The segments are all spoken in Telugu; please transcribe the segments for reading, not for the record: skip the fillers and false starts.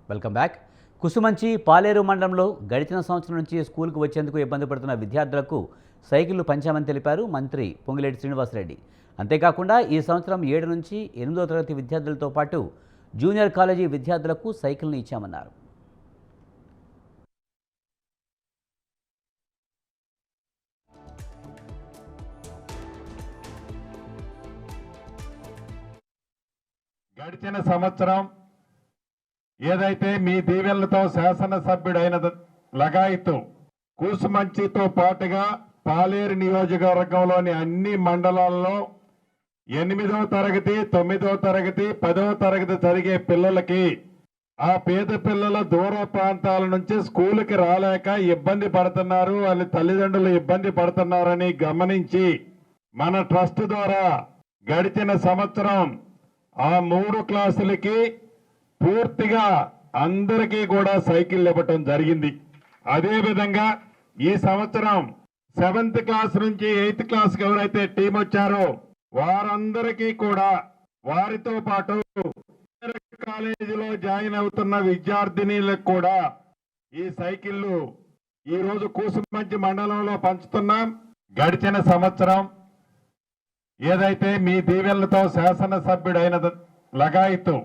Welcome back. కుసుమంచి పాలేరు మండలంలో గడిచిన సంవత్సరం నుంచి స్కూల్కు వచ్చేందుకు ఇబ్బంది పడుతున్న విద్యార్థులకు సైకిళ్లు పంచామని తెలిపారు మంత్రి పొంగిలేటి శ్రీనివాసరెడ్డి. అంతేకాకుండా ఈ సంవత్సరం 7 నుంచి 8వ తరగతి విద్యార్థులతో పాటు జూనియర్ కాలేజీ విద్యార్థులకు సైకిల్ని ఇచ్చామన్నారు. గడిచిన సంవత్సరం ఏదైతే మీ దీవెనలతో శాసనసభ్యుడైన లగాయతు కూసుమంచితో పాటుగా పాలేరు నియోజకవర్గంలోని అన్ని మండలాల్లో 8వ తరగతి 9వ తరగతి 10వ తరగతి చదివే పిల్లలకి ఆ పేద పిల్లల దూర ప్రాంతాల నుంచి స్కూలుకి రాలేక ఇబ్బంది పడుతున్నారు, వాళ్ళ తల్లిదండ్రులు ఇబ్బంది పడుతున్నారని గమనించి మన ట్రస్ట్ ద్వారా గడిచిన సంవత్సరం ఆ 3 క్లాసులకి పూర్తిగా అందరికీ కూడా సైకిల్ ఇవ్వటం జరిగింది. అదేవిధంగా ఈ సంవత్సరం 7th క్లాస్ నుంచి 8th క్లాస్ ఎవరైతే టీం వచ్చారో వారందరికీ కూడా వారితో పాటు కాలేజీలో జాయిన్ అవుతున్న విద్యార్థినీలకు కూడా ఈ సైకిళ్లు ఈ రోజు కూసుమంచి మండలంలో పంచుతున్నాం. గడిచిన సంవత్సరం ఏదైతే మీ దీవెనలతో శాసనసభ్యుడైన లగాయతు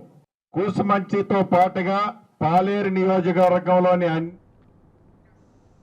కూసుమంచితో పాటుగా పాలేరు నియోజకవర్గంలోని